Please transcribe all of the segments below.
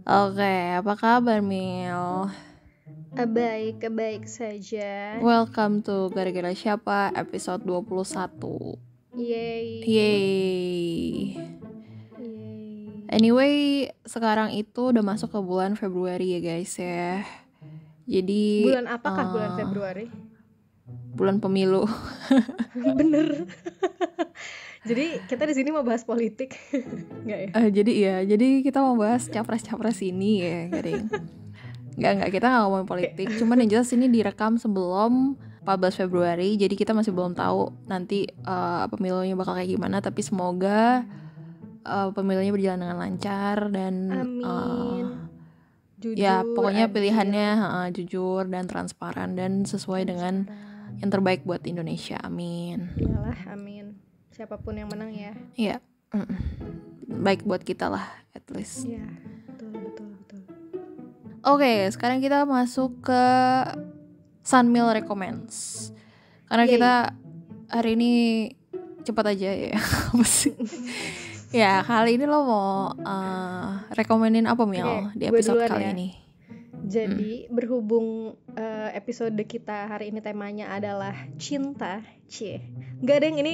Oke, apa kabar Mil? Baik saja. Welcome to Gara-Gara Siapa episode 21. Yeay. Yeay. Anyway, sekarang itu udah masuk ke bulan Februari ya guys ya. Jadi Bulan apakah bulan Februari? Bulan pemilu. Bener. Jadi kita di sini mau bahas politik, nggak ya? Jadi kita mau bahas capres-capres ini ya, Garing. Enggak, kita nggak ngomongin politik. Cuman yang jelas ini direkam sebelum 14 Februari, jadi kita masih belum tahu nanti pemilunya bakal kayak gimana. Tapi semoga pemilunya berjalan dengan lancar dan Amin. Jujur, ya pokoknya adil, pilihannya jujur dan transparan dan sesuai dengan yang terbaik buat Indonesia. Amin. Iyalah, amin. Siapapun yang menang ya. Iya. Baik buat kita lah, at least. Iya, betul. Oke, sekarang kita masuk ke Sunmil Recommends. Karena Yay. kita hari ini cepat aja ya. Apa sih? Ya, kali ini lo mau rekomenin apa Mil di episode kali ini? Jadi berhubung episode kita hari ini temanya adalah cinta, nggak ada yang ini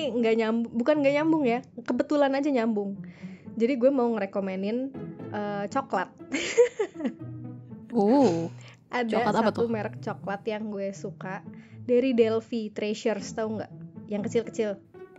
bukan nggak nyambung ya, kebetulan aja nyambung. Jadi gue mau ngerekomenin coklat. Ada coklat apa satu tuh? merek coklat yang gue suka dari Delphi Treasures, tau nggak? Yang kecil-kecil.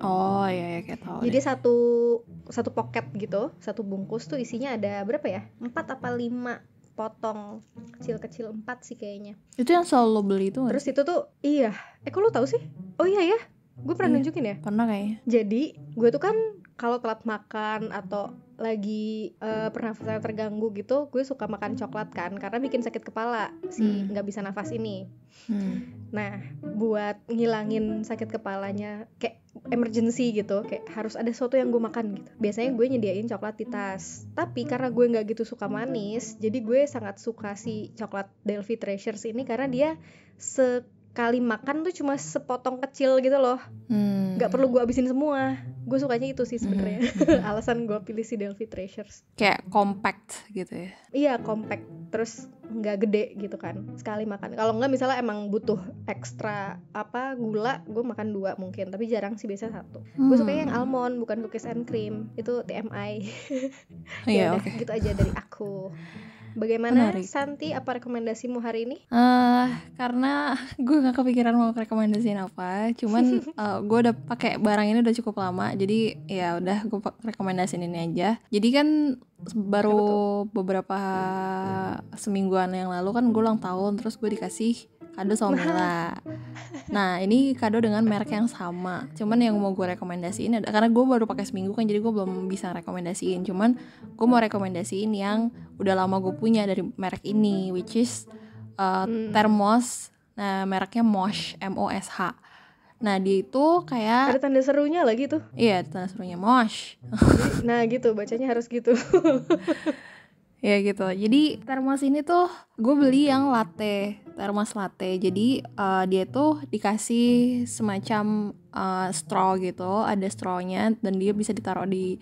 Oh iya kayak tahu. Jadi satu pocket gitu, satu bungkus tuh isinya ada berapa ya? 4 apa 5 potong kecil-kecil, 4 sih kayaknya. Itu yang selalu lo beli itu? Terus itu tuh iya. Kok lo tahu sih? Oh iya ya. Gue pernah nunjukin ya? Pernah kayaknya. Jadi gue tuh kan kalau telat makan atau lagi pernafasan terganggu gitu, gue suka makan coklat kan, karena bikin sakit kepala si nggak bisa nafas ini. Nah, buat ngilangin sakit kepalanya kayak emergency gitu, kayak harus ada sesuatu yang gue makan gitu. Biasanya gue nyediain coklat di tas. Tapi karena gue nggak gitu suka manis, jadi gue sangat suka si coklat Delphi Treasures ini karena dia sekali makan tuh cuma sepotong kecil gitu loh. Gak perlu gue abisin semua. Gue sukanya itu sih sebenarnya. Alasan gue pilih si Delphi Treasures. Kayak compact gitu ya. Iya, compact. Terus gak gede gitu kan, sekali makan. Kalau enggak misalnya emang butuh ekstra gula, gue makan 2 mungkin. Tapi jarang sih, biasa 1. Gue sukanya yang almond, bukan cookies and cream. Itu TMI. Ya udah, gitu aja dari aku. Bagaimana menarik. Santi, apa rekomendasimu hari ini? Karena gue gak kepikiran mau rekomendasiin apa. Cuman gue udah pakai barang ini udah cukup lama. Jadi ya udah gue rekomendasiin ini aja. Jadi kan baru beberapa semingguan yang lalu kan gue ulang tahun. Terus gue dikasih kado sama Mila. Nah ini kado dengan merek yang sama. Cuman yang mau gue rekomendasiin karena gue baru pakai seminggu kan, jadi gue belum bisa rekomendasiin. Cuman gue mau rekomendasiin yang udah lama gue punya dari merek ini, which is termos. Nah mereknya Mosh, MOSH. Nah dia itu kayak ada tanda serunya lagi tuh. Iya, tanda serunya Mosh. Nah gitu, bacanya harus gitu. Ya gitu. Jadi termos ini tuh gue beli yang latte, termos latte. Jadi dia tuh dikasih semacam straw gitu, ada strawnya dan dia bisa ditaruh di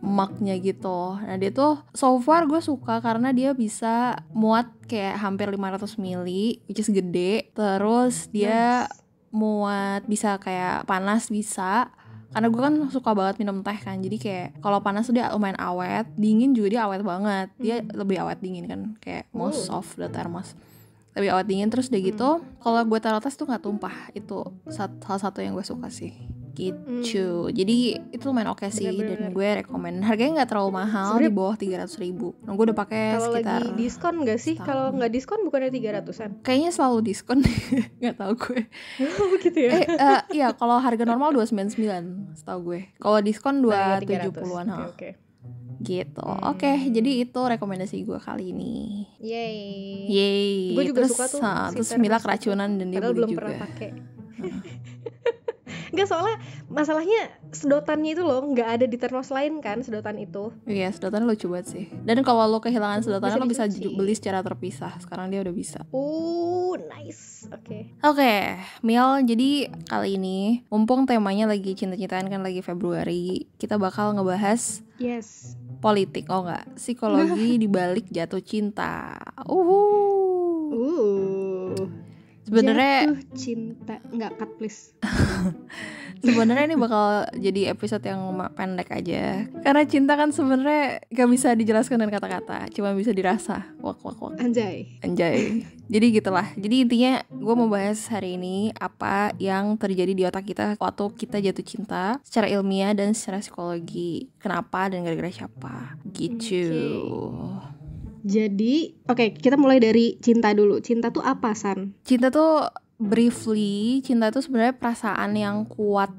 mugnya gitu. Nah dia tuh so far gue suka karena dia bisa muat kayak hampir 500 ml, which is gede. Terus dia muat bisa kayak panas bisa. Karena gue kan suka banget minum teh kan, jadi kayak kalau panas tuh dia lumayan awet, dingin juga dia awet banget. Dia lebih awet dingin kan, kayak most of the thermos lebih awet dingin. Terus udah gitu kalau gue taruh tas tuh nggak tumpah. Itu salah satu yang gue suka sih gitu. Jadi itu lumayan oke sih. Dan gue rekomen. Harganya nggak terlalu mahal, sebenernya di bawah 300.000. Nah gue udah pakai sekitar. Kalau lagi diskon nggak sih? Kalau nggak diskon bukannya 300-an? Kayaknya selalu diskon. Nggak tahu gue. Begitu ya? Iya kalau harga normal 299 setahu gue. Kalau diskon 270-an. Oke. Gitu. Oke, jadi itu rekomendasi gue kali ini. Yeay. Gue juga terus, suka tuh. Terus Mila keracunan dan dia beli belum juga. Pernah pakai. Enggak, soalnya masalahnya sedotannya itu loh nggak ada di termos lain kan, sedotan itu. Iya, sedotannya lucu banget sih. Dan kalau lo kehilangan sedotannya lo bisa beli secara terpisah. Sekarang dia udah bisa. Nice. Oke, Mil, jadi kali ini mumpung temanya lagi cinta-cintaan kan, lagi Februari, kita bakal ngebahas politik, oh enggak, psikologi dibalik jatuh cinta. Sebenarnya jatuh cinta, enggak, cut please. Sebenarnya ini bakal jadi episode yang pendek aja, karena cinta kan sebenarnya gak bisa dijelaskan dengan kata-kata, cuma bisa dirasa. Wak. Anjay. Jadi gitulah. Jadi intinya gue mau bahas hari ini apa yang terjadi di otak kita waktu kita jatuh cinta secara ilmiah dan secara psikologi. Kenapa dan gara-gara siapa gitu. Jadi kita mulai dari cinta dulu. Cinta tuh apa, San? Cinta tuh briefly, cinta itu sebenarnya perasaan yang kuat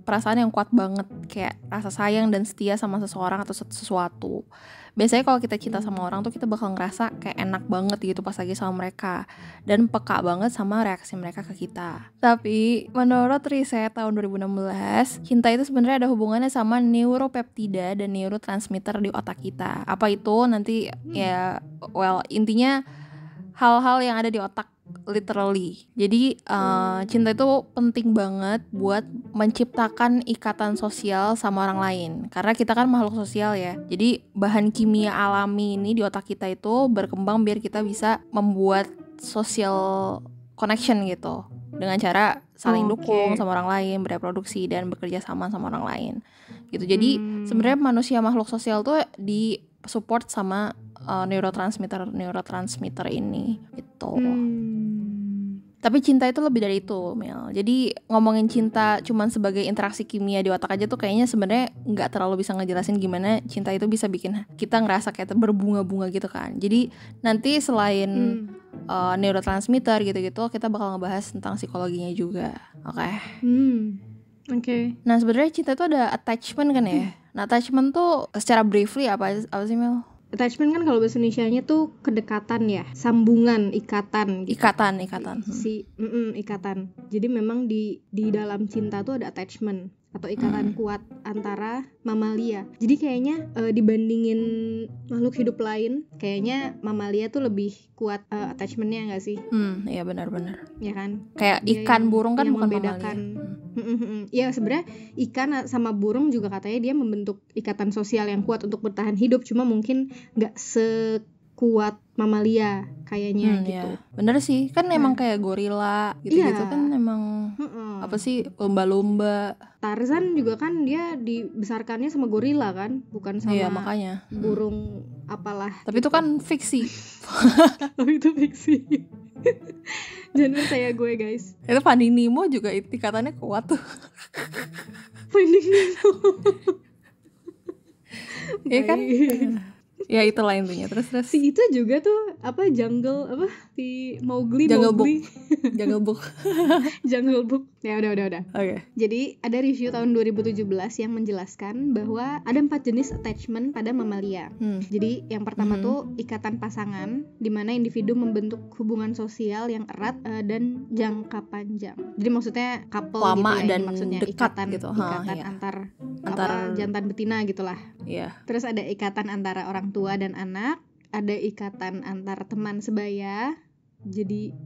banget, kayak rasa sayang dan setia sama seseorang atau sesuatu. Biasanya kalau kita cinta sama orang tuh kita bakal ngerasa kayak enak banget gitu pas lagi sama mereka, dan peka banget sama reaksi mereka ke kita. Tapi menurut riset tahun 2016, cinta itu sebenarnya ada hubungannya sama neuropeptida dan neurotransmitter di otak kita. Apa itu nanti ya, intinya hal-hal yang ada di otak literally. Jadi cinta itu penting banget buat menciptakan ikatan sosial sama orang lain, karena kita kan makhluk sosial ya. Jadi bahan kimia alami ini di otak kita itu berkembang biar kita bisa membuat social connection gitu, dengan cara saling dukung sama orang lain, bereproduksi dan bekerja sama orang lain gitu. Jadi sebenarnya manusia makhluk sosial tuh di support sama neurotransmitter ini gitu. Tapi cinta itu lebih dari itu, Mel. Jadi ngomongin cinta cuman sebagai interaksi kimia di otak aja tuh kayaknya sebenarnya nggak terlalu bisa ngejelasin gimana cinta itu bisa bikin kita ngerasa kayak berbunga-bunga gitu kan. Jadi nanti selain neurotransmitter gitu-gitu, kita bakal ngebahas tentang psikologinya juga. Oke. Nah sebenarnya cinta itu ada attachment kan ya. Nah attachment tuh secara briefly apa sih, Mel? Attachment kan kalau bahasa Indonesianya tuh kedekatan ya, sambungan, ikatan gitu. Ikatan. Ikatan. Jadi memang di dalam cinta tuh ada attachment atau ikatan kuat antara mamalia. Jadi kayaknya dibandingin makhluk hidup lain, kayaknya mamalia tuh lebih kuat attachmentnya nggak sih? Iya benar-benar. Ya kan? Kayak ikan, burung kan bukan mamalia. Ya sebenarnya ikan sama burung juga katanya dia membentuk ikatan sosial yang kuat untuk bertahan hidup, cuma mungkin nggak sekuat mamalia kayaknya gitu. Ya. Bener sih, kan emang kayak gorila gitu-gitu kan emang apa sih, lumba-lumba. Tarzan juga kan dia dibesarkannya sama gorila kan, bukan sama makanya. Burung apalah. Tapi itu kan fiksi. Tapi itu fiksi. Jangan percaya gue guys. Itu Finding Nemo juga ikatannya kuat tuh. Finding Nemo. Iya kan? Ya itulah intinya. Terus si itu juga tuh si Mowgli. Jungle Book. Jungle Book. Ya udah. Okay. Jadi ada review tahun 2017 yang menjelaskan bahwa ada 4 jenis attachment pada mamalia. Jadi yang pertama tuh ikatan pasangan, di mana individu membentuk hubungan sosial yang erat dan jangka panjang. Jadi maksudnya couple lama gitu ya, dan maksudnya dekat ikatan gitu. antar jantan betina gitulah. Iya. Terus ada ikatan antara orang tua dan anak, ada ikatan antar teman sebaya. Jadi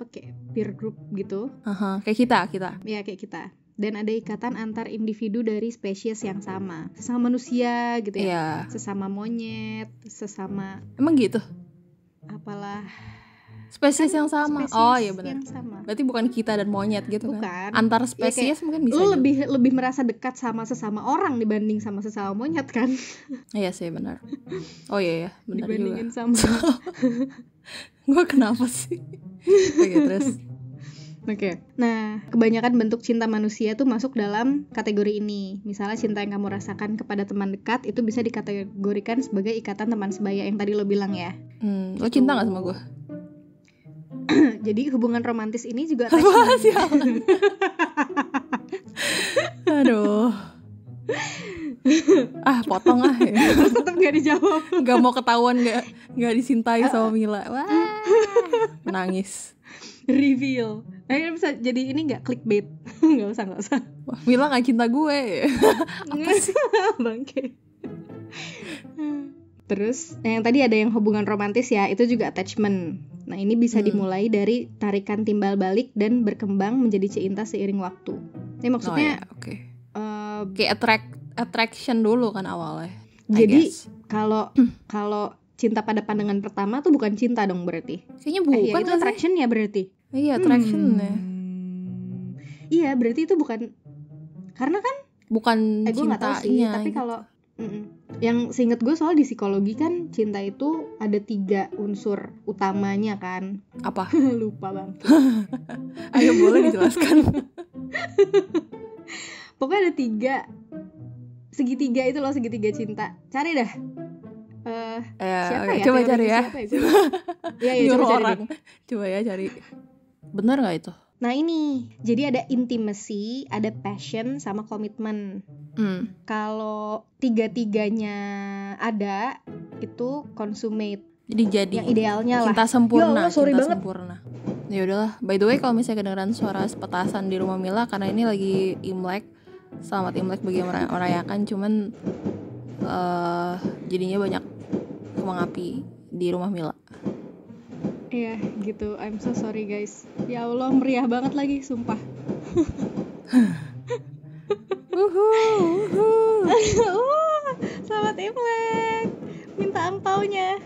kayak peer group gitu. Kayak kita. Ya kayak kita. Dan ada ikatan antar individu dari spesies yang sama, sesama manusia gitu ya. Sesama monyet, sesama. Emang gitu? Apalah. Spesies yang sama. Iya benar. Sama. Berarti bukan kita dan monyet gitu bukan. Kan? Antar spesies ya, mungkin bisa. Lu lebih merasa dekat sama sesama orang dibanding sama sesama monyet kan? Iya sih benar. Oh iya benar juga. Dibandingin sama. Gue kenapa sih? Oke, terus. Oke. Nah, kebanyakan bentuk cinta manusia tuh masuk dalam kategori ini. Misalnya cinta yang kamu rasakan kepada teman dekat itu bisa dikategorikan sebagai ikatan teman sebaya yang tadi lo bilang ya. Lo cinta nggak sama gue? Jadi hubungan romantis ini juga attachment. Aduh. Potong ya. Terus tetap gak dijawab. Gak mau ketahuan gak disintai sama Mila. Wah, menangis. Reveal. Bisa jadi ini gak clickbait. Gak usah. Wah, Mila gak cinta gue. Apa sih? Bangke. Terus yang tadi ada yang hubungan romantis ya, itu juga attachment. Nah ini bisa dimulai dari tarikan timbal balik dan berkembang menjadi cinta seiring waktu. Ini maksudnya kayak attraction dulu kan awalnya. Jadi kalau cinta pada pandangan pertama tuh bukan cinta dong berarti. Kayaknya bukan ya, itu attraction ya berarti. Iya, attraction ya. Iya, berarti itu bukan, karena kan bukan gue nggak tahu sih, tapi gitu. kalau yang seinget gue soal di psikologi kan cinta itu ada 3 unsur utamanya kan. Apa? Lupa bang. Ayo boleh dijelaskan. Pokoknya ada 3 segitiga itu loh, segitiga cinta. Cari dah. Siapa ya? Coba cari ya. Iya, coba cari orang. Coba ya cari. Benar nggak itu? Nah ini, jadi ada intimacy, ada passion, sama komitmen. Kalau 3-tiganya ada, itu consummate. Jadi yang idealnya cinta lah. Sempurna, Allah, sorry cinta banget. Sempurna. Ya udahlah. By the way, kalau misalnya kedengeran suara petasan di rumah Mila, karena ini lagi Imlek. Selamat Imlek bagi yang merayakan. Cuman jadinya banyak kembang api di rumah Mila. Iya gitu, I'm so sorry guys. Ya Allah, meriah banget lagi, sumpah. Selamat Imlek. Minta angpaunya.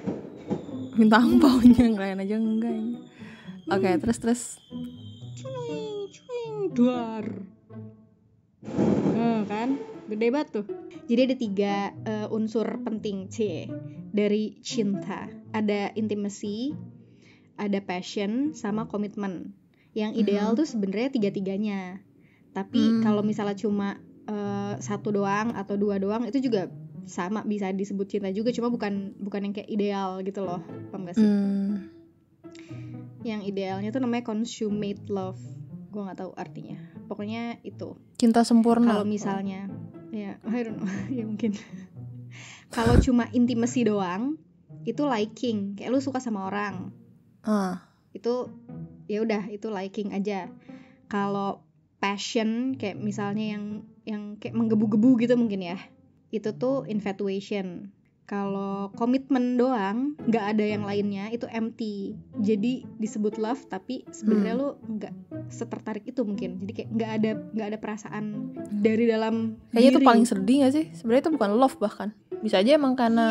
Minta angpaunya, ngelayan aja enggak. Oke, terus. Cuing, duar. Kan, gede banget tuh. Jadi ada 3 unsur penting dari cinta. Ada intimacy, ada passion, sama komitmen. Yang ideal tuh sebenarnya 3-tiganya. Tapi kalau misalnya cuma 1 doang atau 2 doang, itu juga sama, bisa disebut cinta juga, cuma bukan yang kayak ideal gitu loh, paham gak sih? Yang idealnya tuh namanya consummate love. Gue nggak tahu artinya. Pokoknya itu. Cinta sempurna. Kalau misalnya, ya I don't know, ya mungkin. Kalau cuma intimacy doang, itu liking, kayak lu suka sama orang. Itu ya udah, itu liking aja. Kalau passion kayak misalnya yang kayak menggebu-gebu gitu mungkin ya, itu tuh infatuation. Kalau komitmen doang, nggak ada yang lainnya, itu empty. Jadi disebut love tapi sebenarnya lu nggak setertarik itu mungkin. Jadi kayak nggak ada perasaan dari dalam kayaknya diri. Itu paling sedih nggak sih? Sebenarnya itu bukan love, bahkan bisa aja emang karena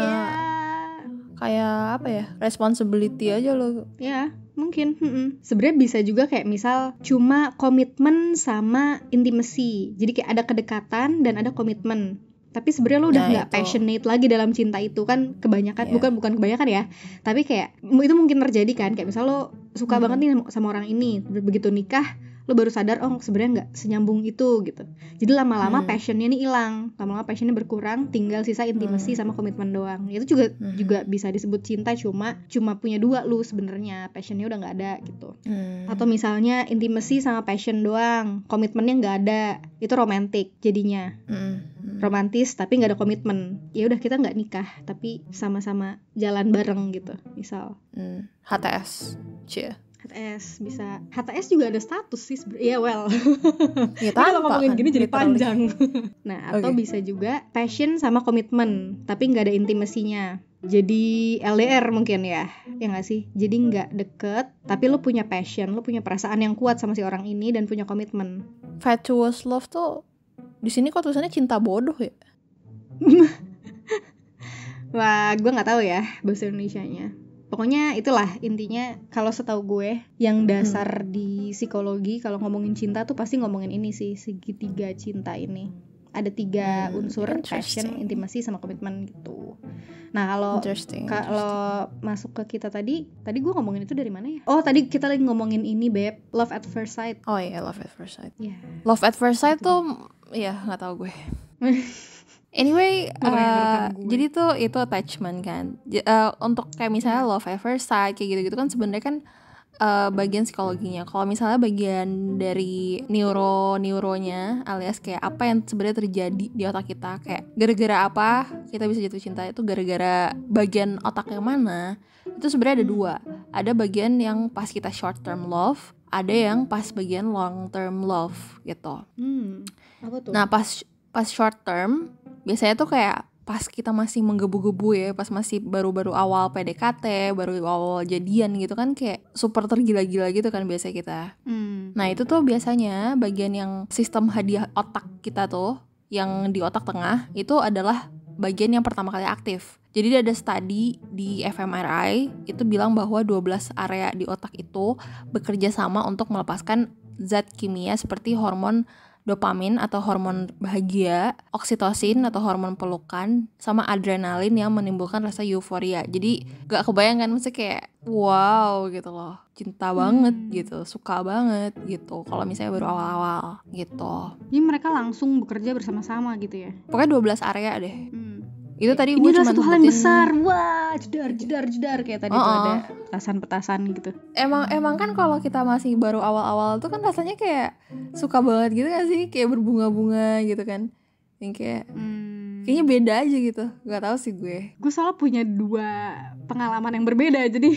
kayak apa ya, responsibility aja lo. Ya mungkin. Sebenarnya bisa juga kayak misal cuma komitmen sama intimacy. Jadi kayak ada kedekatan dan ada komitmen. Tapi sebenarnya lo udah nggak passionate lagi dalam cinta itu kan, kebanyakan. Bukan kebanyakan ya, tapi kayak itu mungkin terjadi kan, kayak misal lo suka banget nih sama orang ini, begitu nikah lo baru sadar oh sebenarnya nggak senyambung itu gitu. Jadi lama-lama passionnya nih hilang, lama-lama passionnya berkurang, tinggal sisa intimacy sama komitmen doang. Itu juga bisa disebut cinta, cuma punya 2 lu sebenarnya, passionnya udah nggak ada gitu. Atau misalnya intimacy sama passion doang, komitmennya nggak ada, itu romantic jadinya. Romantis tapi nggak ada komitmen. Ya udah, kita nggak nikah tapi sama-sama jalan bareng gitu misal. HTS, HTS bisa. HTS juga ada status sih sebenarnya. Ya, kalau ngomongin kan, gini jadi literally panjang. Nah, atau bisa juga passion sama komitmen tapi nggak ada intimasinya. Jadi LDR mungkin ya nggak sih? Jadi nggak deket tapi lu punya passion, lu punya perasaan yang kuat sama si orang ini dan punya komitmen. Fatuous love tuh di sini kok tulisannya cinta bodoh ya? Wah, gue nggak tahu ya bahasa Indonesianya. Pokoknya itulah intinya, kalau setahu gue yang dasar di psikologi kalau ngomongin cinta tuh pasti ngomongin ini sih, segitiga cinta ini. Ada 3 unsur, passion, intimasi, sama komitmen gitu. Nah kalau masuk ke kita tadi gue ngomongin itu dari mana ya? Oh tadi kita lagi ngomongin ini Beb, love at first sight. Oh iya, love at first sight. Yeah. Love at first sight tuh ya nggak tahu gue. Anyway, jadi tuh itu attachment kan. Untuk kayak misalnya love at first sight kayak gitu-gitu kan sebenarnya kan bagian psikologinya. Kalau misalnya bagian dari neuronya alias kayak apa yang sebenarnya terjadi di otak kita, kayak gara-gara apa kita bisa jatuh cinta, itu gara-gara bagian otak yang mana, itu sebenarnya ada 2. Ada bagian yang pas kita short term love, ada yang pas bagian long term love gitu. Apa tuh? Nah pas short term biasanya tuh kayak pas kita masih menggebu-gebu ya, pas masih baru-baru awal PDKT, baru awal jadian gitu kan, kayak super tergila-gila gitu kan biasa kita. Nah itu tuh biasanya bagian yang sistem hadiah otak kita tuh, yang di otak tengah itu adalah bagian yang pertama kali aktif. Jadi ada study di fMRI itu bilang bahwa 12 area di otak itu bekerja sama untuk melepaskan zat kimia seperti hormon dopamin atau hormon bahagia, oksitosin atau hormon pelukan, sama adrenalin yang menimbulkan rasa euforia. Jadi gak kebayang kan, maksudnya kayak wow gitu loh, cinta banget gitu, suka banget gitu kalau misalnya baru awal-awal gitu. Jadi mereka langsung bekerja bersama-sama gitu ya? Pokoknya 12 area deh. Itu tadi ini gue adalah cuma satu hal yang besar, wah jedar kayak tadi tuh ada petasan-petasan gitu. Emang kan kalau kita masih baru awal-awal tuh kan rasanya kayak suka banget gitu kan sih, kayak berbunga-bunga gitu kan, yang kayak kayaknya beda aja gitu, nggak tahu sih gue. Gue soalnya punya 2 pengalaman yang berbeda jadi.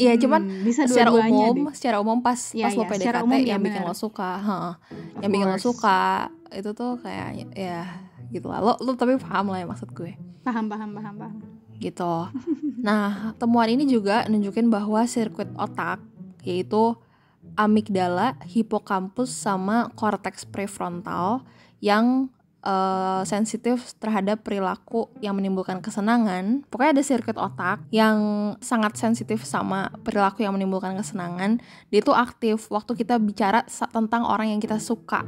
Iya cuman bisa secara umum pas lo PDKT yang bikin lo suka, yang bikin lo suka itu tuh kayak ya gitu lah, lo tapi paham lah ya maksud gue. Paham Gitu. Nah, temuan ini juga nunjukin bahwa sirkuit otak, yaitu amigdala, hipokampus, sama korteks prefrontal yang sensitif terhadap perilaku yang menimbulkan kesenangan. Pokoknya ada sirkuit otak yang sangat sensitif sama perilaku yang menimbulkan kesenangan. Dia itu aktif waktu kita bicara tentang orang yang kita suka.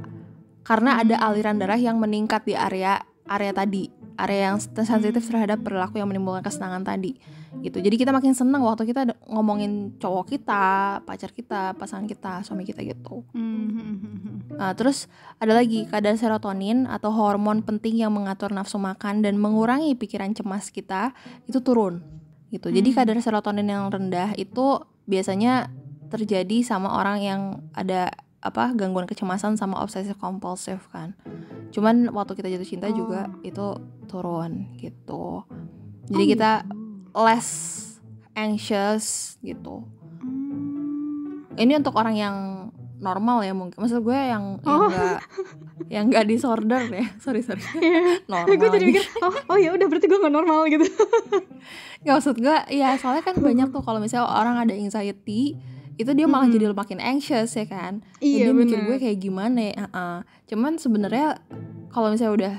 Karena ada aliran darah yang meningkat di area tadi, area yang sensitif terhadap perilaku yang menimbulkan kesenangan tadi gitu. Jadi kita makin senang waktu kita ngomongin cowok kita, pacar kita, pasangan kita, suami kita gitu. Nah, terus ada lagi kadar serotonin atau hormon penting yang mengatur nafsu makan dan mengurangi pikiran cemas kita itu turun gitu. Jadi kadar serotonin yang rendah itu biasanya terjadi sama orang yang ada gangguan kecemasan sama obsesif kompulsif kan. Cuman waktu kita jatuh cinta juga itu turun gitu. Jadi kita less anxious gitu. Ini untuk orang yang normal ya mungkin. Maksud gue yang nggak disorder ya. Sorry. Normal. Gue jadi mikir ya udah berarti gue nggak normal gitu. Nggak, maksud gue ya soalnya kan banyak tuh kalau misalnya orang ada anxiety itu dia malah jadi makin anxious ya kan. Iya, jadi mikir gue kayak gimana ya. Cuman sebenarnya kalau misalnya udah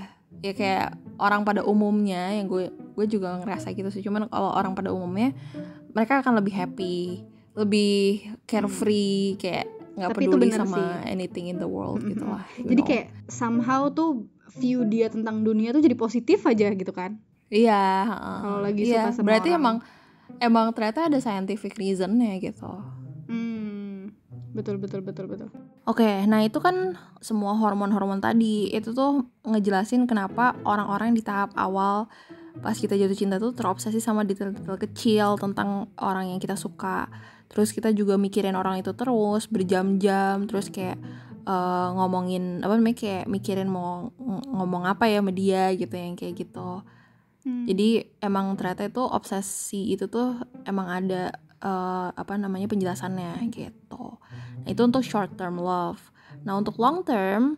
ya kayak orang pada umumnya, yang gue juga ngerasa gitu sih. Cuman kalau orang pada umumnya mereka akan lebih happy, lebih carefree, kayak nggak peduli sama anything in the world gitu lah. Jadi kayak somehow tuh view dia tentang dunia tuh jadi positif aja gitu kan. Iya. Kalau lagi suka sama berarti orang. emang ternyata ada scientific reasonnya gitu. Betul. Oke, nah itu kan semua hormon-hormon tadi itu tuh ngejelasin kenapa orang-orang di tahap awal pas kita jatuh cinta tuh terobsesi sama detail-detail kecil tentang orang yang kita suka. Terus kita juga mikirin orang itu terus berjam-jam, terus kayak ngomongin kayak mikirin mau ngomong apa ya sama dia gitu, yang kayak gitu. Jadi emang ternyata itu obsesi itu tuh emang ada penjelasannya gitu. Nah, itu untuk short term love. Nah, untuk long term,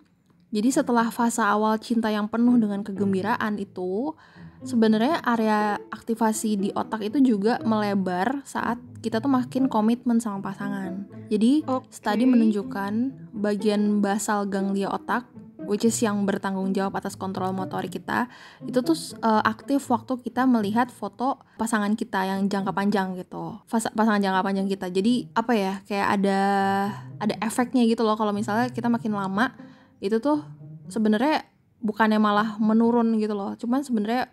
jadi setelah fase awal cinta yang penuh dengan kegembiraan itu, sebenarnya area aktivasi di otak itu juga melebar saat kita tuh makin komitmen sama pasangan. Jadi, studi menunjukkan bagian basal ganglia otak, which is yang bertanggung jawab atas kontrol motorik kita, itu tuh aktif waktu kita melihat foto pasangan kita yang jangka panjang gitu, pasangan jangka panjang kita. Jadi kayak ada efeknya gitu loh, kalau misalnya kita makin lama itu tuh sebenarnya bukannya malah menurun gitu loh, cuman sebenarnya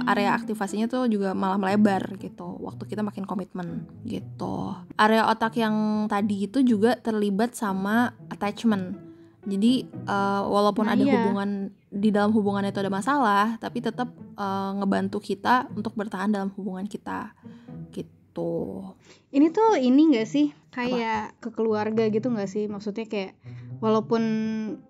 area aktivasinya tuh juga malah melebar gitu waktu kita makin komitmen gitu. Area otak yang tadi itu juga terlibat sama attachment. Jadi walaupun ada hubungan, di dalam hubungan itu ada masalah, tapi tetap ngebantu kita untuk bertahan dalam hubungan kita gitu. Ini tuh ini nggak sih kayak ke keluarga gitu nggak sih? Maksudnya kayak walaupun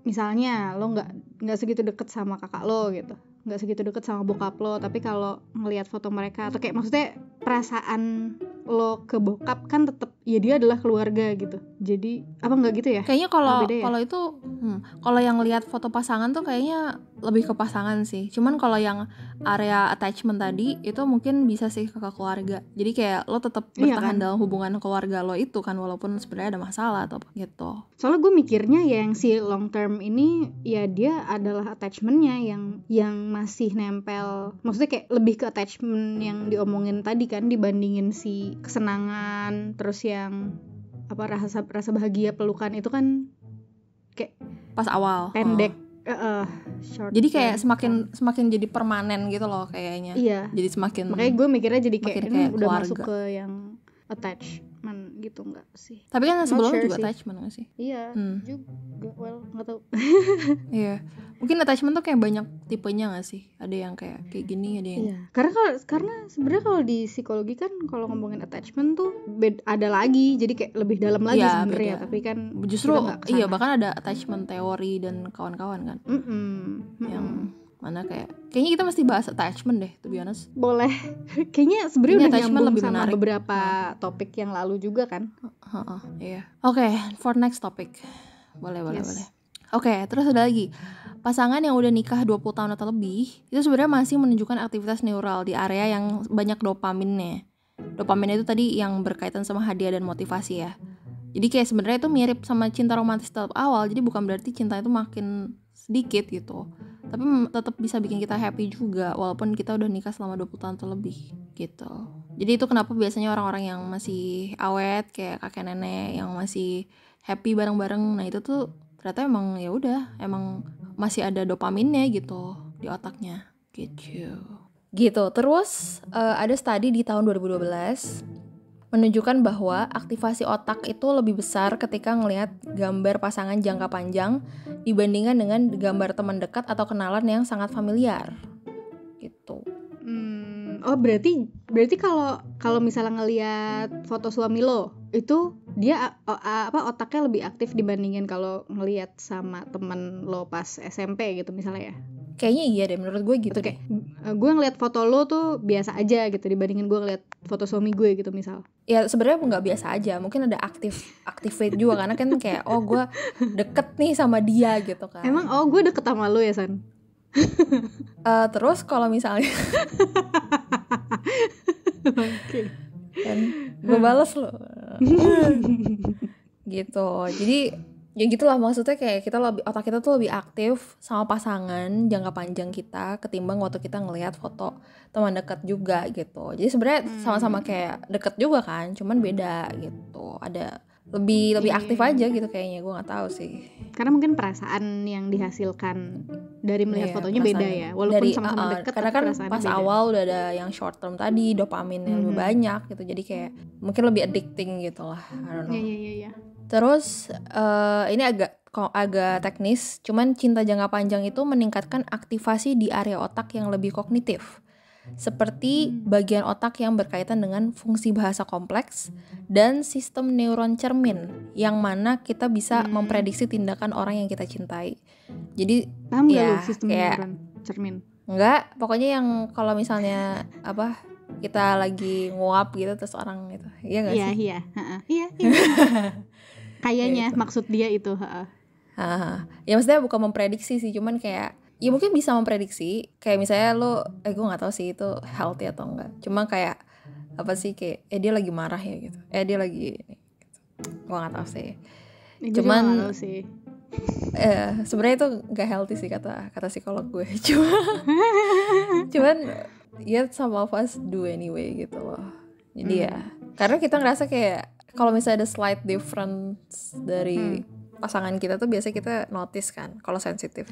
misalnya lo nggak segitu deket sama kakak lo gitu, nggak segitu deket sama bokap lo, tapi kalau ngelihat foto mereka atau kayak maksudnya perasaan lo ke bokap kan tetap ya dia adalah keluarga gitu, Jadi apa nggak gitu ya? Kayaknya Beda ya? kalau itu kalau yang lihat foto pasangan tuh kayaknya lebih ke pasangan sih. Cuman kalau yang area attachment tadi itu mungkin bisa sih ke keluarga. Jadi kayak lo tetap Iya bertahan kan? dalam hubungan keluarga lo itu kan, walaupun sebenarnya ada masalah atau apa gitu. Soalnya gue mikirnya ya yang si long term ini ya dia adalah attachmentnya yang masih nempel. Maksudnya kayak lebih ke attachment yang diomongin tadi kan, dibandingin si kesenangan, terus yang apa rasa bahagia pelukan itu kan kayak Pas awal. pendek. Short Jadi kayak term. semakin jadi permanen gitu loh kayaknya. Iya. Jadi semakin. Makanya gue mikirnya jadi kayak makin ini kayak udah keluarga. masuk ke yang attachment gitu nggak sih? Tapi kan Not sebelumnya sure juga sih. attachment gak sih? Iya Hmm. juga, well nggak tahu. Iya. Mungkin attachment tuh kayak banyak tipenya gak sih? Ada yang kayak gini, ada yang Iya. Karena sebenarnya kalau di psikologi kan kalau ngomongin attachment tuh ada lagi, jadi kayak lebih dalam lagi Iya, sebenarnya. beda. Tapi kan Justru kita nggak kesana. iya, bahkan ada attachment teori dan kawan-kawan kan. Yang mana kayaknya kita mesti bahas attachment deh, to be honest. Boleh. Kayaknya sebenarnya Kayaknya udah attachment nyambung lebih sama menarik. beberapa topik yang lalu juga kan. Iya. Oke, for next topic. Boleh. Yes. Oke, terus ada lagi. Pasangan yang udah nikah 20 tahun atau lebih, itu sebenarnya masih menunjukkan aktivitas neural di area yang banyak dopaminnya. Dopamin itu tadi yang berkaitan sama hadiah dan motivasi ya. Jadi kayak sebenarnya itu mirip sama cinta romantis tahap awal, jadi bukan berarti cinta itu makin sedikit gitu. Tapi tetap bisa bikin kita happy juga walaupun kita udah nikah selama 20 tahun atau lebih gitu. Jadi itu kenapa biasanya orang-orang yang masih awet kayak kakek nenek yang masih happy bareng-bareng, nah itu tuh ternyata emang ya udah emang masih ada dopaminnya gitu di otaknya gitu. Terus ada studi di tahun 2012 menunjukkan bahwa aktivasi otak itu lebih besar ketika ngelihat gambar pasangan jangka panjang dibandingkan dengan gambar teman dekat atau kenalan yang sangat familiar gitu. Oh berarti kalau misalnya ngelihat foto suami lo itu dia otaknya lebih aktif dibandingin kalau ngelihat sama temen lo pas SMP gitu misalnya ya? Kayaknya iya deh, menurut gue gitu deh. Gue ngeliat foto lo tuh biasa aja gitu dibandingin gue ngeliat foto suami gue gitu misal. Ya sebenarnya nggak biasa aja, mungkin ada activate juga karena kan kayak gue deket nih sama dia gitu kan. Emang gue deket sama lo ya San? Terus kalau misalnya Oke. kan gue bales loh gitu. Jadi ya gitulah, maksudnya kayak otak kita tuh lebih aktif sama pasangan jangka panjang kita ketimbang waktu kita ngelihat foto teman dekat juga gitu. Jadi sebenarnya sama-sama kayak deket juga kan, cuman beda gitu. Ada lebih aktif aja gitu kayaknya, gue nggak tahu sih. Karena mungkin perasaan yang dihasilkan dari melihat fotonya beda ya, walaupun dari, sama-sama dekat. Karena kan pas beda. Awal udah ada yang short term tadi, dopamin yang lebih banyak gitu, jadi kayak mungkin lebih addicting gitu lah, I don't know. Iya. Terus ini agak teknis, cuman cinta jangka panjang itu meningkatkan aktivasi di area otak yang lebih kognitif, seperti bagian otak yang berkaitan dengan fungsi bahasa kompleks dan sistem neuron cermin, yang mana kita bisa memprediksi tindakan orang yang kita cintai. Jadi paham ya, gak lu sistem kayak, neuron cermin? Enggak, pokoknya yang kalau misalnya kita lagi nguap gitu terus orang gitu, iya nggak sih? Iya. Kayaknya gitu. Maksud dia itu. Ya maksudnya bukan memprediksi sih, cuman kayak ya mungkin bisa memprediksi, kayak misalnya lo gue nggak tahu sih itu healthy atau enggak, cuma kayak apa sih kayak dia lagi marah ya gitu, dia lagi gitu. Gue nggak tahu sih, cuman sebenarnya itu nggak healthy sih kata psikolog gue. Cuman ya some of us do anyway gitu loh. Jadi ya karena kita ngerasa kayak kalau misalnya ada slight difference dari pasangan kita tuh biasanya kita notice kan kalau sensitif.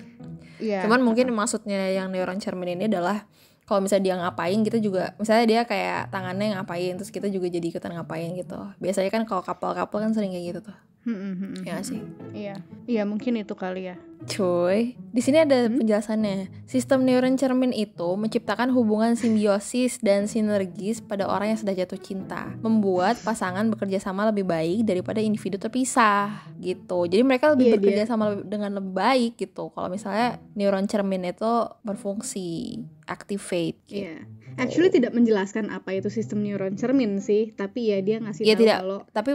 Cuman mungkin maksudnya yang neuron cermin ini adalah kalau misalnya dia ngapain kita juga, misalnya dia kayak tangannya ngapain terus kita juga jadi ikutan ngapain gitu. Biasanya kan kalau couple kan sering kayak gitu tuh. Ya sih. Iya mungkin itu kali ya. Cuy, di sini ada penjelasannya. Sistem neuron cermin itu menciptakan hubungan simbiosis dan sinergis pada orang yang sudah jatuh cinta, membuat pasangan bekerja sama lebih baik daripada individu terpisah gitu. Jadi mereka lebih bekerja sama dengan lebih baik gitu. Kalau misalnya neuron cermin itu berfungsi, activate gitu. Actually tidak menjelaskan apa itu sistem neuron cermin sih, tapi ya dia ngasih Ya tahu tidak, kalau tapi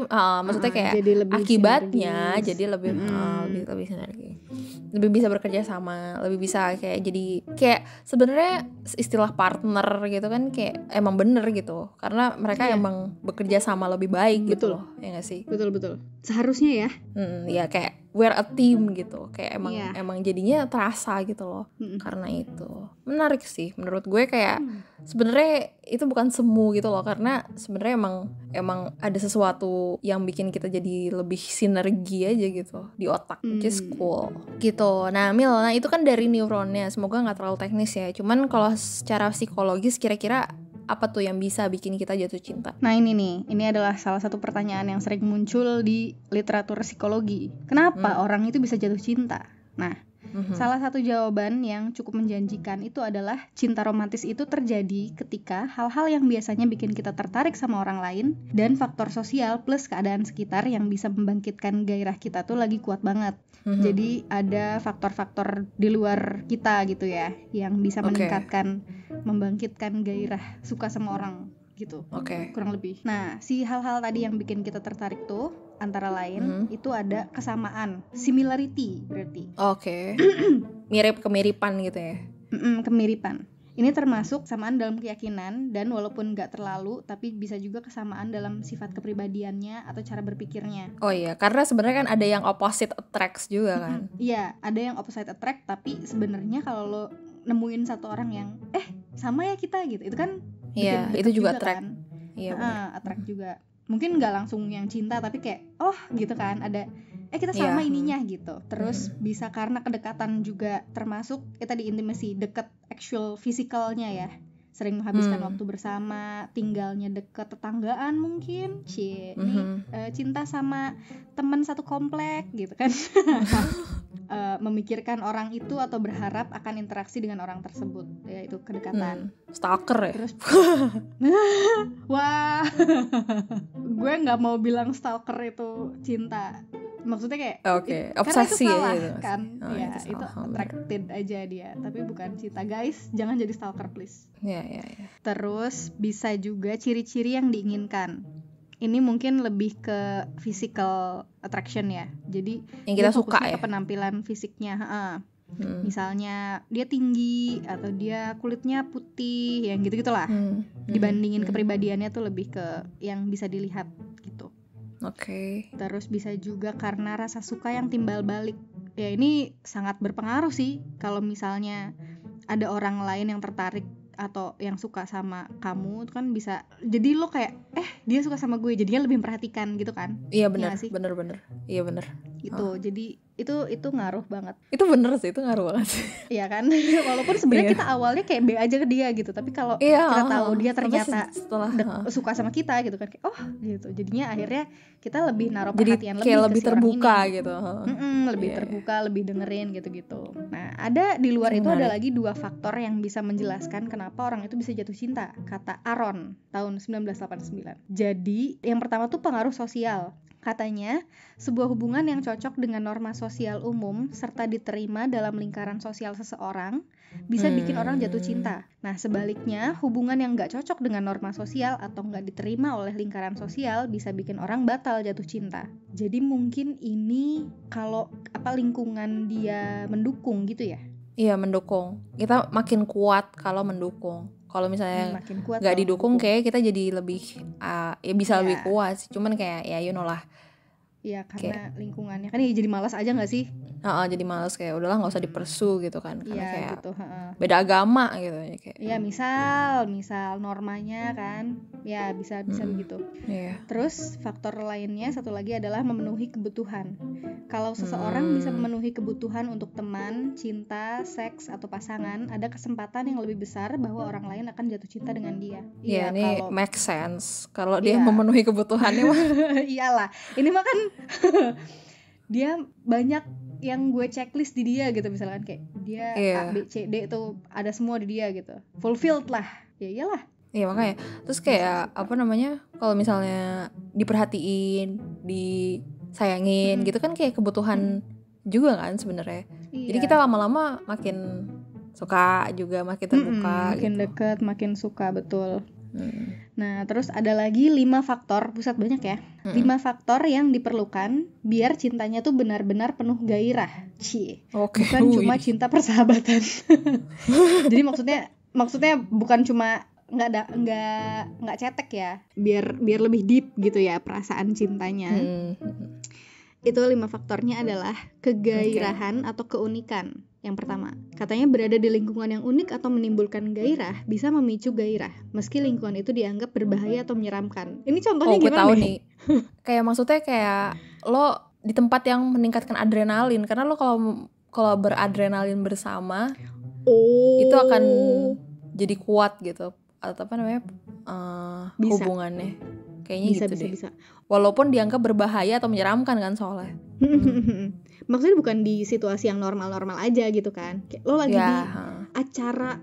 maksudnya kayak jadi lebih akibatnya sinergis. jadi lebih sinergi, lebih bisa bekerja sama, lebih bisa kayak jadi kayak sebenarnya istilah partner gitu kan kayak emang bener gitu karena mereka Iya. emang bekerja sama lebih baik gitu Betul. loh, ya nggak sih? Betul seharusnya ya. Ya kayak we're a team gitu, kayak Iya. emang jadinya terasa gitu loh. Karena itu menarik sih menurut gue kayak sebenarnya itu bukan semu gitu loh, karena sebenarnya emang ada sesuatu yang bikin kita jadi lebih sinergi aja gitu di otak, which is cool gitu. Nah Mil, nah itu kan dari neuronnya, semoga nggak terlalu teknis ya, cuman kalau secara psikologis kira-kira apa tuh yang bisa bikin kita jatuh cinta? Nah ini adalah salah satu pertanyaan yang sering muncul di literatur psikologi. Kenapa orang itu bisa jatuh cinta? Nah, salah satu jawaban yang cukup menjanjikan itu adalah cinta romantis itu terjadi ketika hal-hal yang biasanya bikin kita tertarik sama orang lain dan faktor sosial plus keadaan sekitar yang bisa membangkitkan gairah kita tuh lagi kuat banget. Jadi ada faktor-faktor di luar kita gitu ya yang bisa membangkitkan gairah suka sama orang gitu. Kurang lebih. Nah, si hal-hal tadi yang bikin kita tertarik tuh antara lain itu ada kesamaan, similarity berarti. Kemiripan gitu ya. Kemiripan. Ini termasuk kesamaan dalam keyakinan dan walaupun nggak terlalu, tapi bisa juga kesamaan dalam sifat kepribadiannya atau cara berpikirnya. Oh iya, karena sebenarnya kan ada yang opposite attracts juga kan. Iya, ada yang opposite attract, tapi sebenarnya kalau lo nemuin satu orang yang sama ya kita gitu, itu kan iya, itu juga attract kan? Iya, attract juga. Mungkin nggak langsung yang cinta, tapi kayak gitu kan, ada kita sama ininya gitu. Terus bisa karena kedekatan juga termasuk tadi intimacy, deket actual physicalnya ya, sering menghabiskan waktu bersama, tinggalnya deket, tetanggaan mungkin, cinta sama teman satu komplek gitu kan. Memikirkan orang itu atau berharap akan interaksi dengan orang tersebut, yaitu kedekatan. Stalker ya? Terus wah, gue nggak mau bilang stalker itu cinta, maksudnya kayak obsesi karena itu salah ya, kan. itu attracted aja dia, tapi bukan cinta. Guys, jangan jadi stalker please. Ya. Terus bisa juga ciri-ciri yang diinginkan. Ini mungkin lebih ke physical attraction ya. Jadi yang kita suka ya, ke penampilan fisiknya. Misalnya dia tinggi atau dia kulitnya putih, yang gitu-gitulah. Dibandingin kepribadiannya tuh lebih ke yang bisa dilihat gitu. Terus bisa juga karena rasa suka yang timbal balik. Ya ini sangat berpengaruh sih. Kalau misalnya ada orang lain yang tertarik atau yang suka sama kamu, itu kan bisa jadi lo kayak dia suka sama gue, jadinya lebih memperhatikan gitu kan. Iya benar, bener iya bener gitu. Jadi itu ngaruh banget. Itu bener sih, itu ngaruh banget sih. Iya kan. Walaupun sebenarnya kita awalnya kayak B aja ke dia gitu, tapi kalau kita tahu dia ternyata suka sama kita gitu kan, kayak gitu, jadinya akhirnya kita lebih naruh perhatian lebih lebih ke si terbuka orang ini. gitu. Lebih terbuka, lebih dengerin gitu-gitu. Nah, ada di luar itu ada lagi 2 faktor yang bisa menjelaskan kenapa orang itu bisa jatuh cinta, kata Aron tahun 1989. Jadi, yang pertama tuh pengaruh sosial. Katanya, sebuah hubungan yang cocok dengan norma sosial umum serta diterima dalam lingkaran sosial seseorang bisa bikin orang jatuh cinta. Nah, sebaliknya, hubungan yang nggak cocok dengan norma sosial atau nggak diterima oleh lingkaran sosial bisa bikin orang batal jatuh cinta. Jadi mungkin ini kalau lingkungan dia mendukung gitu ya? Iya, mendukung. Kita makin kuat kalau mendukung. Kalau misalnya nggak didukung, kayak kita jadi lebih bisa lebih kuat sih. Cuman kayak ya lah. Iya, karena lingkungannya kan jadi malas aja nggak sih? Jadi malas, kayak udahlah nggak usah dipersu gitu kan, karena kayak gitu, beda agama gitu kayak. Iya, misal normanya kan, ya bisa begitu. Terus faktor lainnya satu lagi adalah memenuhi kebutuhan. Kalau seseorang bisa memenuhi kebutuhan untuk teman, cinta, seks atau pasangan, ada kesempatan yang lebih besar bahwa orang lain akan jatuh cinta dengan dia. Iya, ini make sense. Kalau dia memenuhi kebutuhannya mah. Iyalah, ini mah kan dia banyak yang gue checklist di dia gitu, misalkan kayak dia A, B, C, D itu ada semua di dia gitu, fulfilled lah. Ya iyalah. Iya, makanya terus kayak kalau misalnya diperhatiin, disayangin gitu kan kayak kebutuhan juga kan sebenarnya. Jadi kita lama-lama makin suka juga, makin terbuka makin gitu. deket, makin suka, betul. Nah, terus ada lagi 5 faktor, buset banyak ya. 5 faktor yang diperlukan biar cintanya tuh benar-benar penuh gairah. Bukan cuma cinta persahabatan. Jadi maksudnya bukan cuma nggak cetek ya, biar lebih deep gitu ya perasaan cintanya. Itu 5 faktornya adalah kegairahan atau keunikan. Yang pertama, katanya berada di lingkungan yang unik atau menimbulkan gairah bisa memicu gairah, meski lingkungan itu dianggap berbahaya atau menyeramkan. Ini contohnya gimana? Gue tahu nih. Kayak maksudnya kayak lo di tempat yang meningkatkan adrenalin, karena lo kalau beradrenalin bersama, itu akan jadi kuat gitu. Atau apa namanya? Hubungannya. Kayaknya bisa. Walaupun dianggap berbahaya atau menyeramkan kan soalnya. Maksudnya bukan di situasi yang normal-normal aja gitu kan. Kayak lo lagi di acara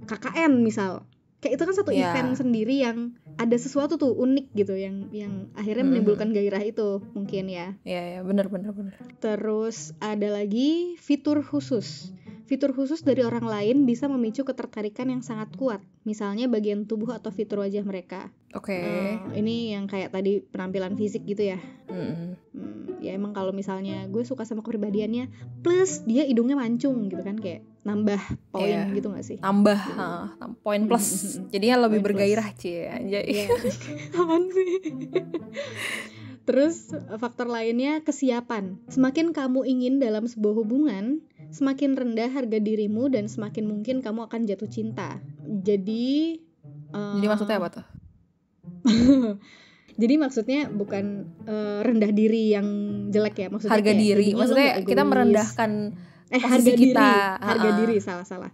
KKN misal. Kayak itu kan satu event sendiri yang ada sesuatu tuh unik gitu yang akhirnya menimbulkan gairah itu mungkin ya. Iya, benar. Terus ada lagi fitur khusus. Fitur khusus dari orang lain bisa memicu ketertarikan yang sangat kuat. Misalnya bagian tubuh atau fitur wajah mereka. Ini yang kayak tadi penampilan fisik gitu ya. Ya emang kalau misalnya gue suka sama kepribadiannya, plus dia hidungnya mancung gitu kan, kayak nambah poin gitu gak sih? Nambah poin plus. Jadinya lebih bergairah anjay. Apaan sih? Terus faktor lainnya kesiapan. Semakin kamu ingin dalam sebuah hubungan, semakin rendah harga dirimu dan semakin mungkin kamu akan jatuh cinta. Jadi maksudnya apa tuh? Jadi maksudnya bukan rendah diri yang jelek ya, maksudnya harga diri. Maksudnya kita merendahkan harga kita. Harga diri salah.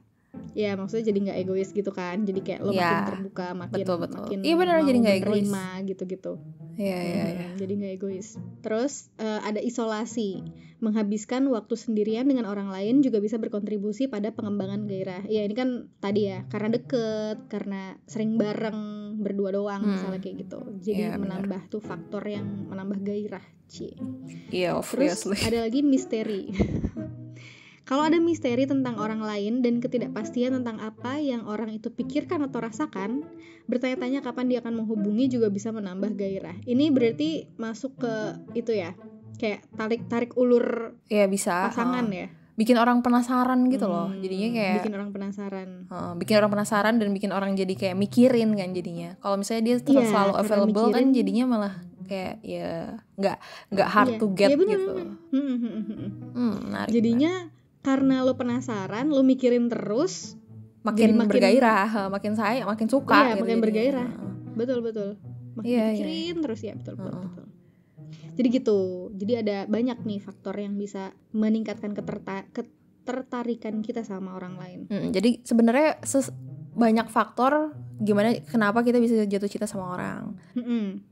Ya maksudnya jadi nggak egois gitu kan, jadi kayak lo makin terbuka, makin bener, mau jadi nggak menerima gitu. Iya. Jadi nggak egois. Terus ada isolasi, menghabiskan waktu sendirian dengan orang lain juga bisa berkontribusi pada pengembangan gairah. Ya ini kan tadi ya, karena deket, karena sering bareng berdua doang misalnya kayak gitu. Jadi menambah tuh faktor yang menambah gairah. Terus ada lagi misteri. Kalau ada misteri tentang orang lain dan ketidakpastian tentang apa yang orang itu pikirkan atau rasakan, bertanya-tanya kapan dia akan menghubungi juga bisa menambah gairah. Ini berarti masuk ke itu ya, kayak tarik ulur pasangan ya. Bikin orang penasaran gitu loh, jadinya kayak bikin orang penasaran dan bikin orang jadi kayak mikirin kan jadinya. Kalau misalnya dia terus selalu available kan jadinya malah kayak ya nggak hard to get gitu. Menarik. Jadinya karena lo penasaran, lo mikirin terus, makin bergairah, makin suka gitu. Makin bergairah. Betul. Makin mikirin terus ya, betul. Jadi gitu. Jadi ada banyak nih faktor yang bisa meningkatkan ketertarikan kita sama orang lain. Jadi sebenarnya banyak faktor kenapa kita bisa jatuh cinta sama orang.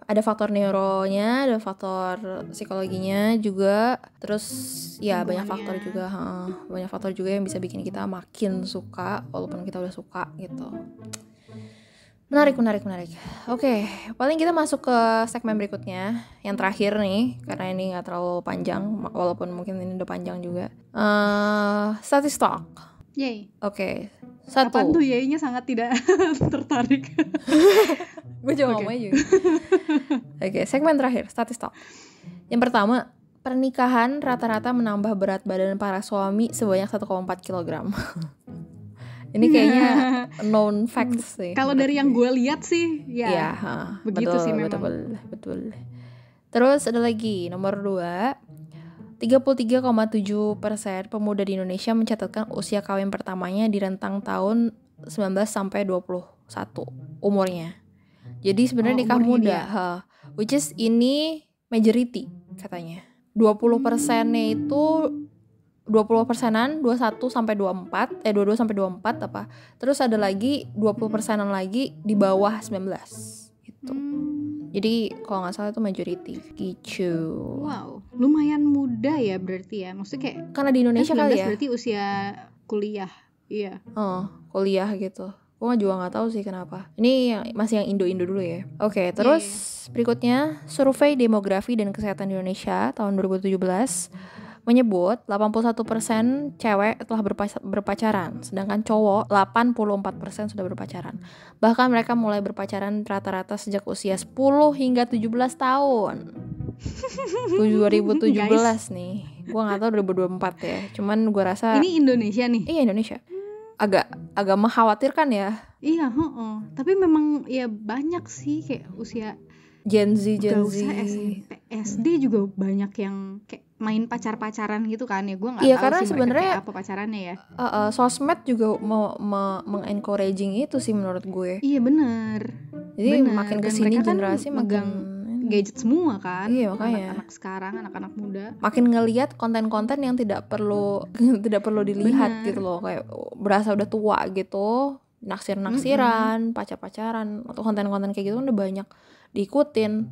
Ada faktor neuronya, ada faktor psikologinya juga, terus ya banyak faktor juga yang bisa bikin kita makin suka walaupun kita udah suka gitu. Menarik. Oke, paling kita masuk ke segmen berikutnya, yang terakhir nih, karena ini nggak terlalu panjang walaupun mungkin ini udah panjang juga. Status talk. Yay. Oke. 1. Apaan tuh yay-nya sangat tidak tertarik. Gue juga ngomongnya juga. Oke, segmen terakhir, status talk. Yang pertama, pernikahan rata-rata menambah berat badan para suami sebanyak 1,4 kg. Ini kayaknya known facts sih. Kalau dari yang gue lihat sih, ya begitu betul, sih memang. Betul. Terus ada lagi, nomor 2. 33,7% pemuda di Indonesia mencatatkan usia kawin pertamanya di rentang tahun 19 sampai 21 umurnya. Jadi sebenarnya nikah muda, which is ini majority katanya. 20%-nya itu 20%-an 21 sampai 22 sampai 24 apa. Terus ada lagi 20%-an lagi di bawah 19 gitu. Jadi kalau nggak salah itu majority gitu. Wow, lumayan muda ya berarti ya. Maksudnya kayak karena di Indonesia kali ya. Berarti usia kuliah, iya. Kuliah gitu. Gue juga nggak tahu sih kenapa. Ini masih yang Indo dulu ya. Oke, terus berikutnya survei demografi dan kesehatan di Indonesia tahun 2017. menyebut 81% cewek telah berpacaran, sedangkan cowok 84% sudah berpacaran. Bahkan mereka mulai berpacaran rata-rata sejak usia 10 hingga 17 tahun. 2017 nih. Gua nggak tahu 2024 ya. Cuman gua rasa ini Indonesia nih. Iya, Indonesia. Agak mengkhawatirkan ya. Iya, tapi memang ya banyak sih kayak usia Gen Z. Gak usah SMP, SD juga banyak yang kayak main pacaran gitu kan ya. Gue nggak Iya, tahu karena sih sebenarnya mereka kayak apa pacarannya ya. Sosmed juga mengencouraging itu sih menurut gue. Iya benar. Jadi makin kesini generasi kan megang gadget semua kan. Iya, makanya anak-anak sekarang, anak-anak muda makin ngelihat konten-konten yang tidak perlu dilihat gitu loh, kayak berasa udah tua gitu, naksir-naksiran, pacar-pacaran atau konten-konten kayak gitu udah banyak diikutin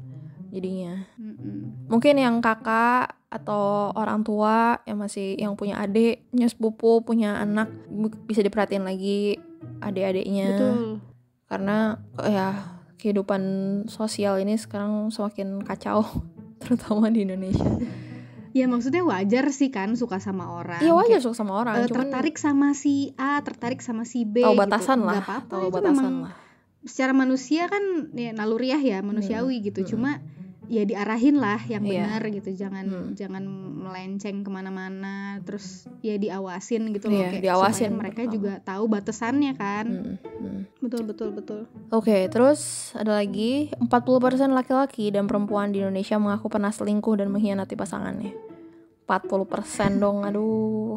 jadinya. Mungkin yang kakak atau orang tua yang punya adik, punya sepupu, punya anak, bisa diperhatiin lagi adik-adiknya. Betul. Karena ya kehidupan sosial ini sekarang semakin kacau, terutama di Indonesia. Ya maksudnya wajar sih kan suka sama orang. Iya wajar suka sama orang. Tertarik sama si A, tertarik sama si B. Tahu batasan gitu. lah. Gak apa-apa. Tahu batasan lah. Secara manusia kan ya naluriah ya, manusiawi gitu. Cuma ya diarahin lah yang benar gitu. Jangan melenceng kemana-mana. Terus ya diawasin gitu loh, kayak diawasin, supaya mereka juga tahu batasannya kan. Betul. Oke, terus ada lagi 40% laki-laki dan perempuan di Indonesia mengaku pernah selingkuh dan mengkhianati pasangannya. 40% dong, aduh,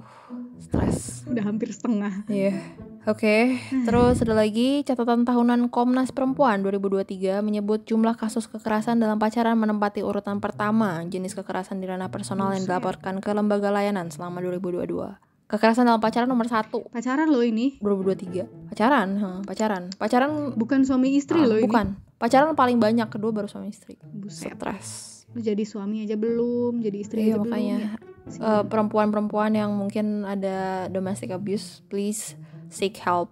stres. Udah hampir setengah. Iya. Oke, terus ada lagi catatan tahunan Komnas Perempuan 2023 menyebut jumlah kasus kekerasan dalam pacaran menempati urutan pertama jenis kekerasan di ranah personal yang dilaporkan ke lembaga layanan selama 2022. Kekerasan dalam pacaran nomor 1. Pacaran loh ini 2023. Pacaran bukan suami istri loh ini. Bukan. Pacaran paling banyak, kedua baru suami istri. Buset. Stres. Lu jadi suami aja belum, jadi istri aja makanya. belum ya. Perempuan-perempuan yang mungkin ada domestic abuse, please seek help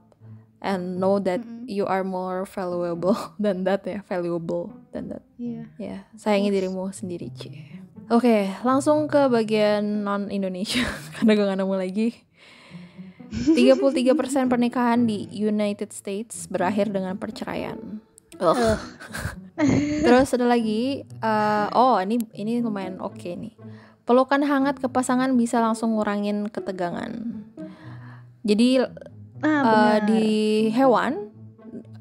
and know that you are more valuable than that. Iya. Ya, sayangi dirimu sendiri, Ci. Oke, langsung ke bagian non Indonesia karena gue gak nemu lagi. 33% pernikahan di United States berakhir dengan perceraian. Terus ada lagi, ini lumayan oke nih. Pelukan hangat ke pasangan bisa langsung ngurangin ketegangan. Jadi di hewan,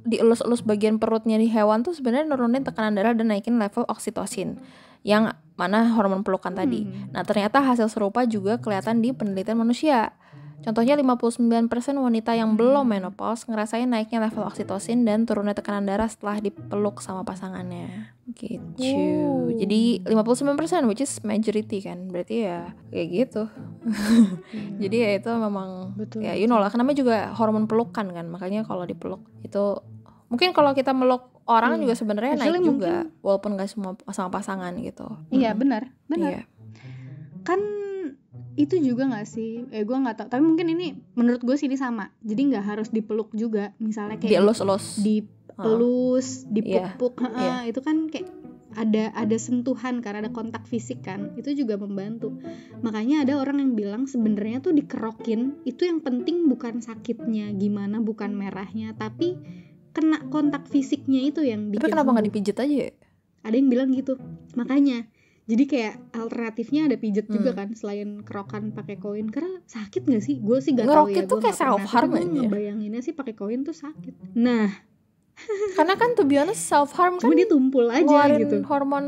dielus-elus bagian perutnya di hewan tuh sebenarnya nurunin tekanan darah dan naikin level oksitosin, yang mana hormon pelukan tadi. Nah, ternyata hasil serupa juga kelihatan di penelitian manusia. Contohnya 59% wanita yang belum menopause ngerasain naiknya level oksitosin dan turunnya tekanan darah setelah dipeluk sama pasangannya. Gitu. Jadi 59%, which is majority kan. Berarti ya kayak gitu. Jadi ya itu memang betul, ya you know lah, kenapa juga hormon pelukan kan. Makanya kalau dipeluk itu mungkin kalau kita meluk orang juga sebenarnya naik juga, walaupun gak semua sama pasangan gitu. Iya, benar. Iya. Kan itu juga nggak sih? Gue nggak tahu. Tapi mungkin ini menurut gue sih ini sama. Jadi nggak harus dipeluk juga. Misalnya kayak dielus-elus, dipelus, dipupuk. Itu kan kayak ada sentuhan karena ada kontak fisik kan. Itu juga membantu. Makanya ada orang yang bilang sebenarnya tuh dikerokin itu yang penting bukan sakitnya gimana, bukan merahnya, tapi kena kontak fisiknya itu yang bikin. Tapi kenapa nggak dipijit aja ya? Ada yang bilang gitu. Makanya jadi kayak alternatifnya ada pijet juga kan selain kerokan pakai koin. Karena sakit nggak sih? Gue sih nggak tahu ya. Ngerokit tuh kayak self harm aja. Gue ngebayanginnya sih pakai koin tuh sakit. Nah, karena kan to be honest self harm kan cuma dia tumpul aja gitu. Hormon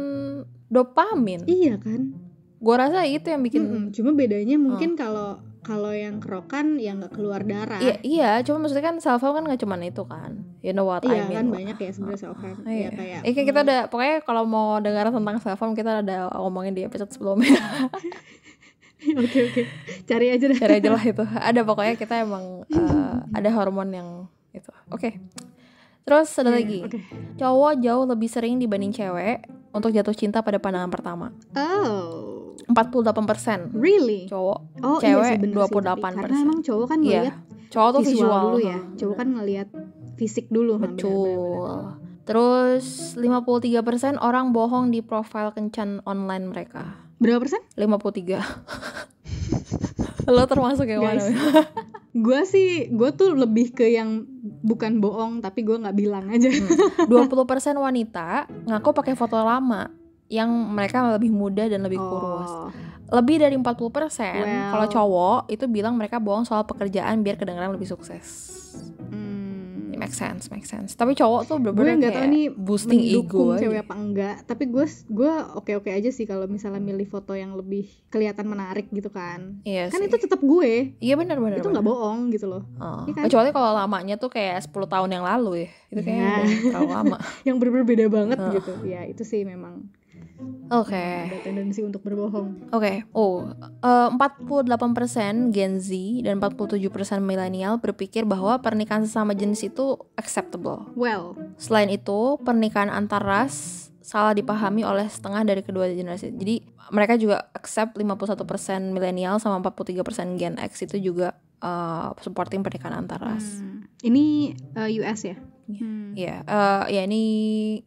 dopamin. Iya kan? Gue rasa itu yang bikin. Cuma bedanya mungkin kalau yang kerokan ya nggak keluar darah. Iya, cuma maksudnya kan self harm kan nggak cuma itu kan. You know what I mean? Iya kan banyak ya sebenarnya self harm. Iya kayak. Kita ada pokoknya kalau mau dengar tentang self harm kita ada ngomongin di episode sebelumnya. Oke. Cari aja lah itu. Ada pokoknya kita emang ada hormon yang itu. Oke. Terus ada lagi. Cowok jauh lebih sering dibanding cewek untuk jatuh cinta pada pandangan pertama. 48%. Really? Cowok. Cewek iya 28%. Karena emang cowok kan ngelihat cowok tuh visual dulu ya. Cowok kan ngelihat fisik dulu. Betul. Terus 53% orang bohong di profil kencan online mereka. Berapa persen? 53. Lo termasuk yang mana? Gue tuh lebih ke yang bukan bohong tapi gue nggak bilang aja. 20% wanita ngaku pakai foto lama yang mereka lebih muda dan lebih kurus. Lebih dari 40% kalau cowok itu bilang mereka bohong soal pekerjaan biar kedengaran lebih sukses. Make sense. Tapi cowok tuh bener-bener nggak tahu nih boosting ego cewek aja. apa enggak. Tapi gue oke aja sih kalau misalnya milih foto yang lebih kelihatan menarik gitu kan. Iya Kan sih. itu tetap gue. Iya benar. Itu nggak bohong gitu loh. Iya kan? Kecuali kalau lamanya tuh kayak 10 tahun yang lalu ya. Itu kayaknya udah terlalu lama. Yang bener-bener beda banget gitu. Ya itu sih memang. Oke. Ada tendensi untuk berbohong. 48% Gen Z dan 47% milenial berpikir bahwa pernikahan sesama jenis itu acceptable. Well, Selain itu, pernikahan antar ras salah dipahami oleh setengah dari kedua generasi. Jadi mereka juga accept 51% milenial sama 43% Gen X itu juga supporting pernikahan antar ras. Ini US ya? Ya ini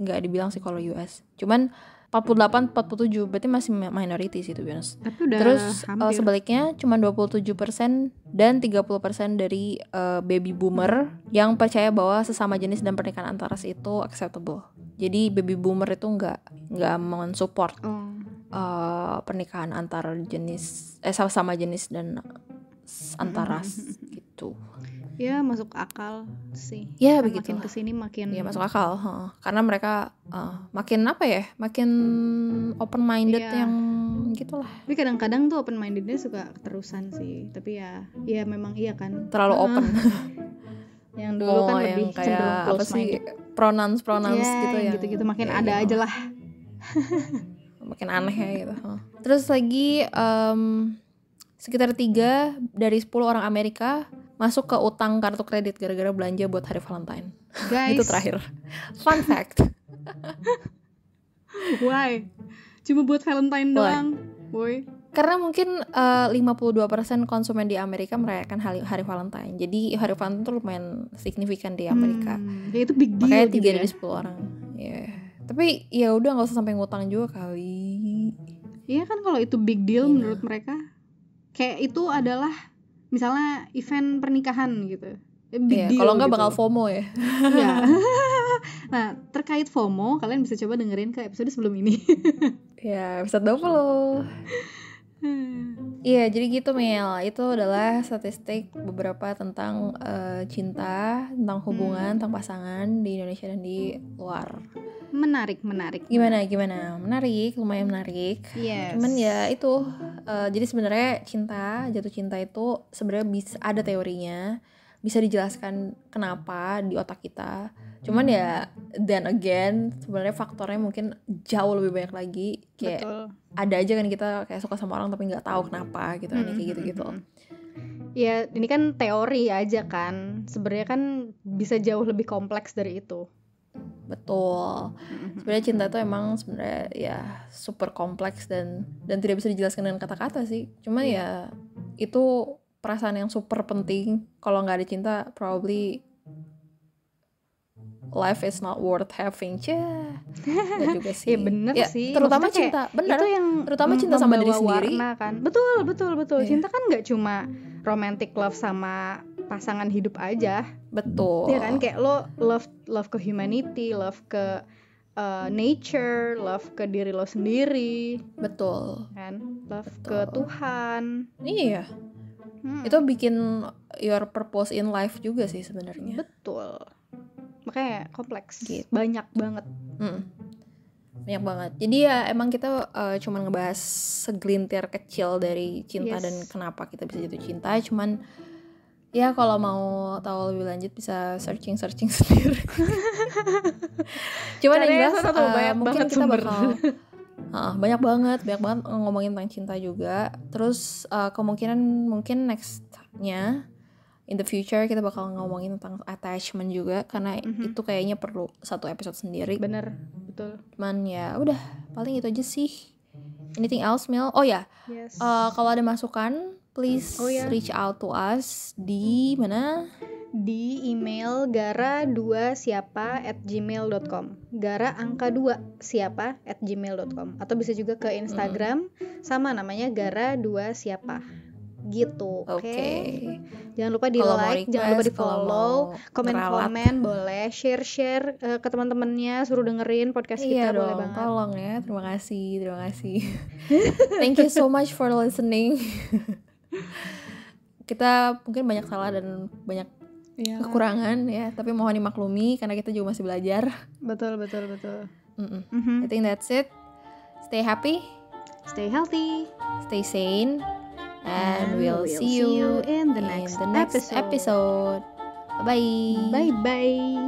nggak dibilang sih kalau US. Cuman 48-47 berarti masih minority sih, to be honest. Tapi udah terus hampir. Sebaliknya cuma 27% dan 30% dari baby boomer yang percaya bahwa sesama jenis dan pernikahan antar ras itu acceptable. Jadi baby boomer itu nggak mensupport pernikahan antar jenis sama jenis dan antar ras gitu. Ya masuk akal sih. Ya kan begitu. Makin kesini makin. Ya masuk akal. Karena mereka makin makin open minded yang gitulah. Tapi kadang-kadang tuh open mindednya suka keterusan sih. Tapi ya memang iya kan. Terlalu open. Yang dulu kan yang lebih cenderung close minded. Pronouns ya, gitu gitu makin ada aja lah. Makin aneh ya gitu. Terus lagi sekitar 3 dari 10 orang Amerika masuk ke utang kartu kredit gara-gara belanja buat hari Valentine. Guys. Itu terakhir. Fun fact. Why? Cuma buat Valentine doang, boy. Karena mungkin 52% konsumen di Amerika merayakan hari Valentine. Jadi hari Valentine itu lumayan signifikan di Amerika. Ya itu big deal. Makanya 3 juga dari 10 orang. Yeah. Tapi ya udah nggak usah sampai ngutang juga kali. Iya kan kalau itu big deal menurut mereka. Kayak itu adalah misalnya event pernikahan gitu. Big deal. Kalau nggak gitu. bakal FOMO ya. Iya. Nah, terkait FOMO, kalian bisa coba dengerin ke episode sebelum ini. Ya, episode 20. Iya, jadi gitu Mel. Itu adalah statistik beberapa tentang cinta, tentang hubungan, tentang pasangan di Indonesia dan di luar. Menarik. Gimana? Menarik, lumayan menarik. Yes. Cuman ya itu, jadi sebenarnya jatuh cinta itu sebenarnya bisa ada teorinya, bisa dijelaskan kenapa di otak kita. Cuman ya then again sebenarnya faktornya mungkin jauh lebih banyak lagi. Kayak betul. Ada aja kan kita kayak suka sama orang tapi nggak tahu kenapa gitu kan, kayak gitu. Ya ini kan teori aja kan. Sebenarnya kan bisa jauh lebih kompleks dari itu. Betul. Sebenarnya cinta itu emang sebenarnya ya super kompleks dan tidak bisa dijelaskan dengan kata-kata sih. Cuma ya itu perasaan yang super penting. Kalau nggak ada cinta, probably life is not worth having. Enggak juga sih. Ya bener ya, sih. Terutama maksudnya cinta, bener. Itu yang terutama cinta sama diri sendiri. Warna kan. Betul. Cinta kan nggak cuma romantic love sama pasangan hidup aja. Betul. Iya kan, kayak lo love ke humanity, love ke nature, love ke diri lo sendiri. Betul. Kan, love ke Tuhan. Iya. Itu bikin your purpose in life juga sih sebenarnya. Betul. Makanya kompleks. Gitu. Banyak banget. Banyak banget. Jadi ya emang kita cuman ngebahas segelintir kecil dari cinta dan kenapa kita bisa jatuh cinta. Cuman ya kalau mau tahu lebih lanjut bisa searching sendiri. Cuman yang jelas mungkin kita bakal banyak banget ngomongin tentang cinta juga. Terus kemungkinan mungkin nextnya in the future kita bakal ngomongin tentang attachment juga, karena itu kayaknya perlu satu episode sendiri. Bener, betul. Cuman ya udah paling itu aja sih. Anything else, Mel? Oh ya, kalau ada masukan please reach out to us di mana? di email gara2siapa@gmail.com. Gara angka 2 siapa@gmail.com, atau bisa juga ke Instagram sama namanya gara2siapa gitu. Oke. Jangan lupa di like, jangan lupa di follow, komen-komen boleh, share ke teman-temannya, suruh dengerin podcast kita boleh banget. Tolong ya, terima kasih. Thank you so much for listening. Kita mungkin banyak salah dan banyak kekurangan ya, tapi mohon dimaklumi karena kita juga masih belajar. Betul. I think that's it. Stay happy, stay healthy, stay sane, and we'll see you in the next episode. Bye bye.